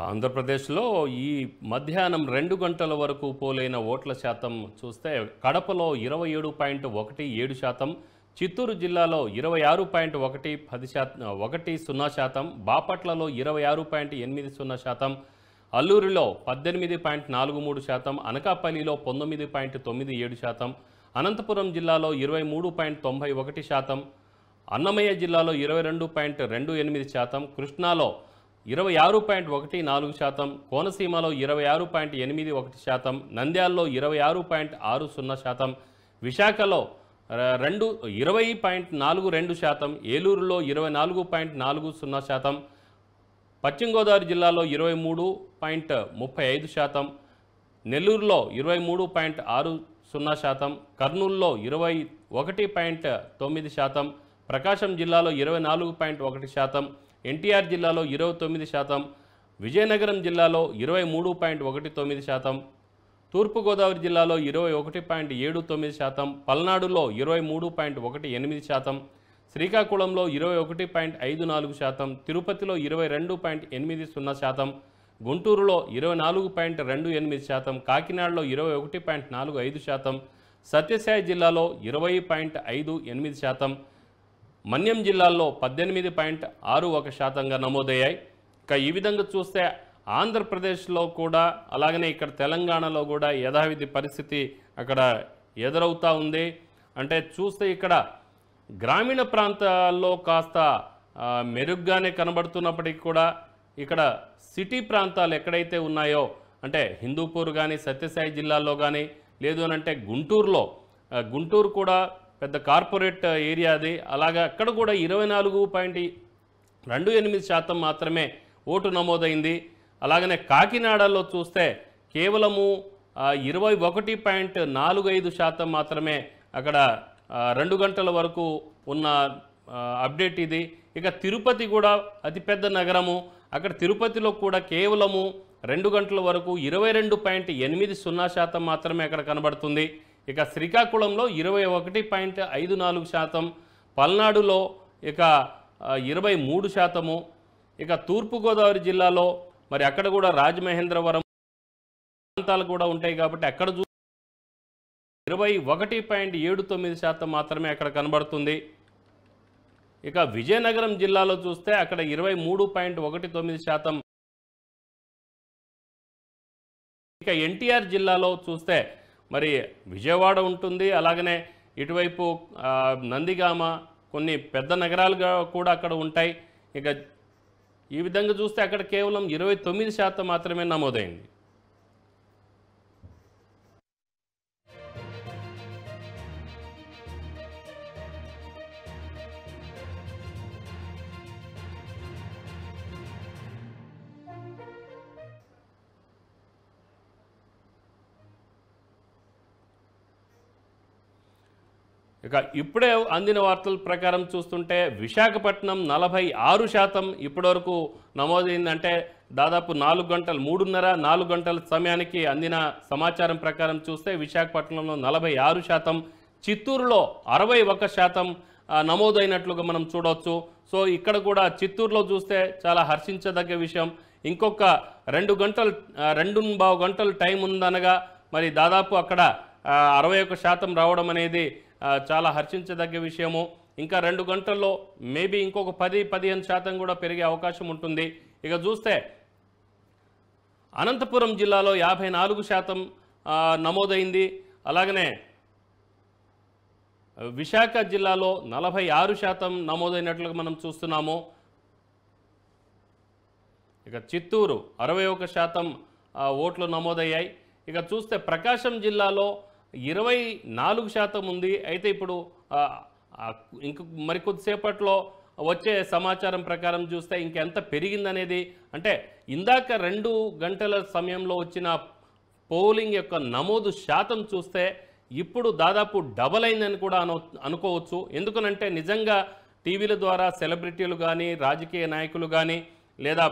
ఆంధ్రప్రదేశ్లో ఈ మధ్యాహ్నం 2 గంటల వరకు పోలైన ఓట్ల శాతం చూస్తే కడపలో 27.17%, చిత్తూరు జిల్లాలో 26.10%, బాపట్లలో 26.80%, అల్లూరులో 18.43%, అనకాపల్లిలో 19.97%, అనంతపురం జిల్లాలో 23.91%, అన్నమయ్య జిల్లాలో 22.28%, కృష్ణాలో 26.14%, కోనసీమలో 26.81%, నంద్యాలలో 26.60%, విశాఖలో 20.42%, ఏలూరులో 24.40%, పశ్చిమ గోదావరి జిల్లాలో 23.35%, నెల్లూరులో 23.60%, కర్నూలులో 21.9%, ప్రకాశం జిల్లాలో 24.1%, ఎన్టీఆర్ జిల్లాలో 29%, విజయనగరం జిల్లాలో 23.19%, తూర్పుగోదావరి జిల్లాలో 21.79%, పల్నాడులో 23.18%, శ్రీకాకుళంలో 21.54%, తిరుపతిలో 22.80%, గుంటూరులో 24.28%, కాకినాడలో 21.45%, సత్యసాయి జిల్లాలో 20.58%, మన్యం జిల్లాల్లో 18.61%గా నమోదయ్యాయి. ఇక ఈ విధంగా చూస్తే ఆంధ్రప్రదేశ్లో కూడా అలాగనే ఇక్కడ తెలంగాణలో కూడా యథావిధి పరిస్థితి అక్కడ ఎదురవుతూ ఉంది. అంటే చూస్తే ఇక్కడ గ్రామీణ ప్రాంతాల్లో కాస్త మెరుగ్గానే కనబడుతున్నప్పటికీ కూడా ఇక్కడ సిటీ ప్రాంతాలు ఎక్కడైతే ఉన్నాయో అంటే హిందూపూర్ కానీ సత్యసాయి జిల్లాలో కానీ లేదు అనంటే గుంటూరు కూడా పెద్ద కార్పొరేట్ ఏరియా అది, అలాగా అక్కడ కూడా 24.28% మాత్రమే ఓటు నమోదైంది. అలాగనే కాకినాడలో చూస్తే కేవలము 21.45% మాత్రమే అక్కడ 2 గంటల వరకు ఉన్న అప్డేట్ ఇది. ఇక తిరుపతి కూడా అతిపెద్ద నగరము, అక్కడ తిరుపతిలో కూడా కేవలము 2 గంటల వరకు 22.80% మాత్రమే అక్కడ కనబడుతుంది. ఇక శ్రీకాకుళంలో 21.54%, పల్నాడులో ఇక 23%, ఇక తూర్పుగోదావరి జిల్లాలో మరి అక్కడ కూడా రాజమహేంద్రవరం ప్రాంతాలు కూడా ఉంటాయి కాబట్టి అక్కడ 21.79% మాత్రమే అక్కడ కనబడుతుంది. ఇక విజయనగరం జిల్లాలో చూస్తే అక్కడ 23.19%. ఇక ఎన్టీఆర్ జిల్లాలో చూస్తే మరి విజయవాడ ఉంటుంది, అలాగనే ఇటువైపు నందిగామ కొన్ని పెద్ద నగరాలుగా కూడా అక్కడ ఉంటాయి. ఇక ఈ విధంగా చూస్తే అక్కడ కేవలం 29% మాత్రమే నమోదైంది. ఇక ఇప్పుడే అందిన వార్తల ప్రకారం చూస్తుంటే విశాఖపట్నం 46% ఇప్పటివరకు నమోదైందంటే దాదాపు 3.5-4 గంటల సమయానికి అందిన సమాచారం ప్రకారం చూస్తే విశాఖపట్నంలో 46%, చిత్తూరులో 61% నమోదైనట్లుగా మనం చూడవచ్చు. సో ఇక్కడ కూడా చిత్తూరులో చూస్తే చాలా హర్షించదగ్గ విషయం. ఇంకొక 2.5 గంటల టైం ఉందనగా మరి దాదాపు అక్కడ 61% రావడం అనేది చాలా హర్షించదగ్గ విషయము. ఇంకా 2 గంటల్లో మేబీ ఇంకొక 10-15% కూడా పెరిగే అవకాశం ఉంటుంది. ఇక చూస్తే అనంతపురం జిల్లాలో 54% నమోదైంది, అలాగనే విశాఖ జిల్లాలో 46% నమోదైనట్లుగా మనం చూస్తున్నాము. ఇక చిత్తూరు 61% ఓట్లు నమోదయ్యాయి. ఇక చూస్తే ప్రకాశం జిల్లాలో 24% ఉంది. అయితే ఇప్పుడు ఇంక మరికొద్దిసేపట్లో వచ్చే సమాచారం ప్రకారం చూస్తే ఇంకెంత పెరిగిందనేది, అంటే ఇందాక 2 గంటల సమయంలో వచ్చిన పోలింగ్ యొక్క నమోదు శాతం చూస్తే ఇప్పుడు దాదాపు డబల్ అయిందని కూడా అనుకోవచ్చు. ఎందుకనంటే నిజంగా టీవీల ద్వారా సెలబ్రిటీలు కానీ రాజకీయ నాయకులు కానీ లేదా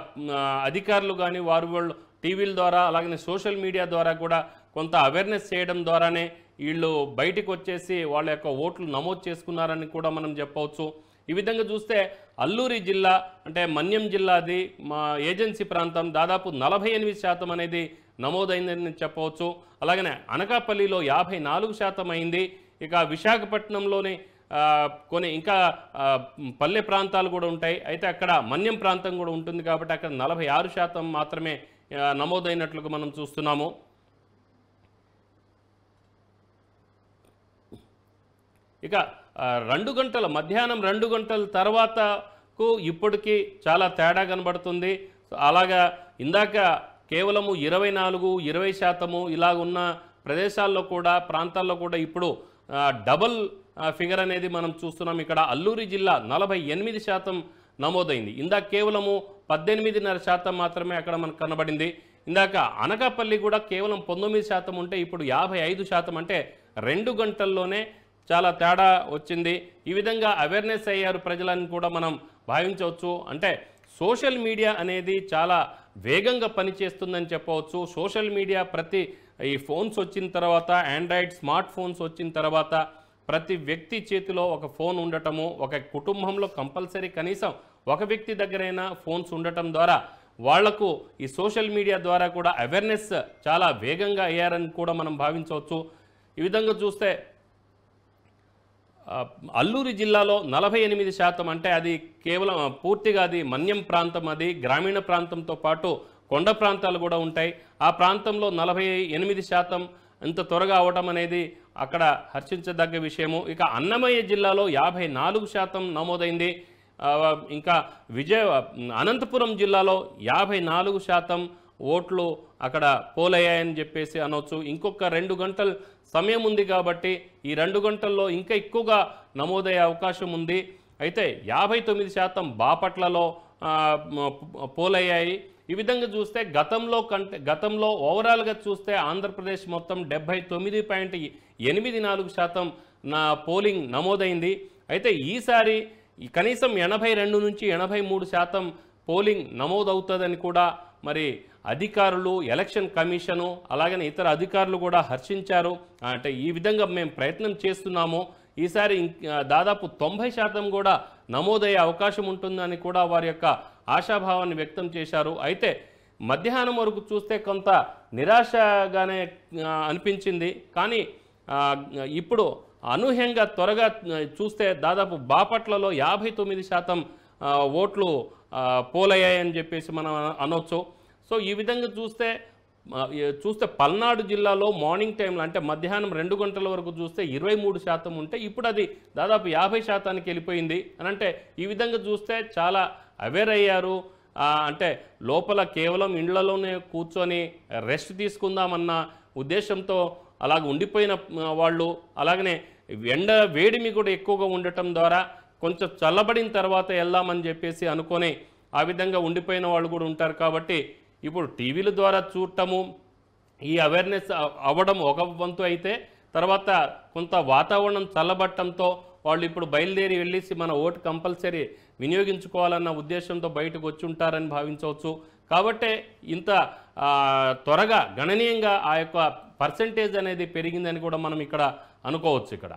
అధికారులు కానీ వాళ్ళు టీవీల ద్వారా అలాగనే సోషల్ మీడియా ద్వారా కూడా కొంత అవేర్నెస్ చేయడం ద్వారానే వీళ్ళు బయటికి వచ్చేసి వాళ్ళ యొక్క ఓట్లు నమోదు చేసుకున్నారని కూడా మనం చెప్పవచ్చు. ఈ విధంగా చూస్తే అల్లూరి జిల్లా అంటే మన్యం జిల్లాది మా ఏజెన్సీ ప్రాంతం దాదాపు 48% అనేది నమోదైందని చెప్పవచ్చు. అలాగనే అనకాపల్లిలో 54% అయింది. ఇక విశాఖపట్నంలోని కొన్ని ఇంకా పల్లె ప్రాంతాలు కూడా ఉంటాయి. అయితే అక్కడ మన్యం ప్రాంతం కూడా ఉంటుంది కాబట్టి అక్కడ 46% మాత్రమే నమోదైనట్లుగా మనం చూస్తున్నాము. ఇక 2 గంటల మధ్యాహ్నం 2 గంటల తర్వాతకు ఇప్పటికీ చాలా తేడా కనబడుతుంది. అలాగా ఇందాక కేవలము 24-20% ఇలాగ ఉన్న ప్రదేశాల్లో కూడా ప్రాంతాల్లో కూడా ఇప్పుడు డబల్ ఫిగర్ అనేది మనం చూస్తున్నాం. ఇక్కడ అల్లూరి జిల్లా 48% నమోదైంది. ఇందాక కేవలము 18.5% మాత్రమే అక్కడ మనకు కనబడింది. ఇందాక అనకాపల్లి కూడా కేవలం 19% ఉంటే ఇప్పుడు 55%, అంటే 2 గంటల్లోనే చాలా తేడా వచ్చింది. ఈ విధంగా అవేర్నెస్ అయ్యారు ప్రజలని కూడా మనం భావించవచ్చు. అంటే సోషల్ మీడియా అనేది చాలా వేగంగా పనిచేస్తుందని చెప్పవచ్చు. సోషల్ మీడియా ఈ ఫోన్స్ వచ్చిన తర్వాత, ఆండ్రాయిడ్ స్మార్ట్ ఫోన్స్ వచ్చిన తర్వాత ప్రతి వ్యక్తి చేతిలో ఒక ఫోన్ ఉండటము, ఒక కుటుంబంలో కంపల్సరీ కనీసం ఒక వ్యక్తి దగ్గరైనా ఫోన్స్ ఉండటం ద్వారా వాళ్లకు ఈ సోషల్ మీడియా ద్వారా కూడా అవేర్నెస్ చాలా వేగంగా అయ్యారని కూడా మనం భావించవచ్చు. ఈ విధంగా చూస్తే అల్లూరి జిల్లాలో 48%, అంటే అది కేవలం పూర్తిగా అది మన్యం ప్రాంతం, అది గ్రామీణ ప్రాంతంతో పాటు కొండ ప్రాంతాలు కూడా ఉంటాయి. ఆ ప్రాంతంలో 48% ఇంత త్వరగా అవటం అనేది అక్కడ హర్షించదగ్గ విషయము. ఇక అన్నమయ్య జిల్లాలో 54% నమోదైంది. ఇంకా అనంతపురం జిల్లాలో 54% ఓట్లు అక్కడ పోలయ్యాయని చెప్పేసి అనవచ్చు. ఇంకొక 2 గంటల సమయం ఉంది కాబట్టి ఈ 2 గంటల్లో ఇంకా ఎక్కువగా నమోదయ్యే అవకాశం ఉంది. అయితే 59% బాపట్లలో పోలయ్యాయి. ఈ విధంగా చూస్తే గతంలో ఓవరాల్గా చూస్తే ఆంధ్రప్రదేశ్ మొత్తం 79.84% పోలింగ్ నమోదైంది. అయితే ఈసారి కనీసం 82-83% పోలింగ్ నమోదవుతుందని కూడా మరి అధికారులు, ఎలక్షన్ కమిషను, అలాగనే ఇతర అధికారులు కూడా హర్షించారు. అంటే ఈ విధంగా మేము ప్రయత్నం చేస్తున్నాము, ఈసారి దాదాపు 90% కూడా నమోదయ్యే అవకాశం ఉంటుందని కూడా వారి యొక్క ఆశాభావాన్ని వ్యక్తం చేశారు. అయితే మధ్యాహ్నం వరకు చూస్తే కొంత నిరాశగానే అనిపించింది. కానీ ఇప్పుడు అనూహ్యంగా త్వరగా చూస్తే దాదాపు బాపట్లలో 59% ఓట్లు పోలయ్యాయని చెప్పేసి మనం అనొచ్చు. సో ఈ విధంగా చూస్తే పల్నాడు జిల్లాలో మార్నింగ్ టైంలో అంటే మధ్యాహ్నం 2 గంటల వరకు చూస్తే 23% ఉంటే ఇప్పుడు అది దాదాపు 50%కి వెళ్ళిపోయింది అని. అంటే ఈ విధంగా చూస్తే చాలా అవేర్ అయ్యారు. అంటే లోపల కేవలం ఇండ్లలోనే కూర్చొని రెస్ట్ తీసుకుందామన్న ఉద్దేశంతో అలాగ ఉండిపోయిన వాళ్ళు, అలాగనే ఎండ వేడిమి కూడా ఎక్కువగా ఉండటం ద్వారా కొంచెం చల్లబడిన తర్వాత వెళ్దామని చెప్పేసి అనుకొని ఆ విధంగా ఉండిపోయిన వాళ్ళు కూడా ఉంటారు. కాబట్టి ఇప్పుడు టీవీల ద్వారా చూడటము, ఈ అవేర్నెస్ అవ్వడం ఒక వంతు అయితే, తర్వాత కొంత వాతావరణం చల్లబట్టడంతో వాళ్ళు ఇప్పుడు బయలుదేరి వెళ్ళేసి మన ఓటు కంపల్సరీ వినియోగించుకోవాలన్న ఉద్దేశంతో బయటకు వచ్చి ఉంటారని భావించవచ్చు. కాబట్టే ఇంత త్వరగా గణనీయంగా ఆ యొక్క పర్సెంటేజ్ అనేది పెరిగిందని కూడా మనం ఇక్కడ అనుకోవచ్చు. ఇక్కడ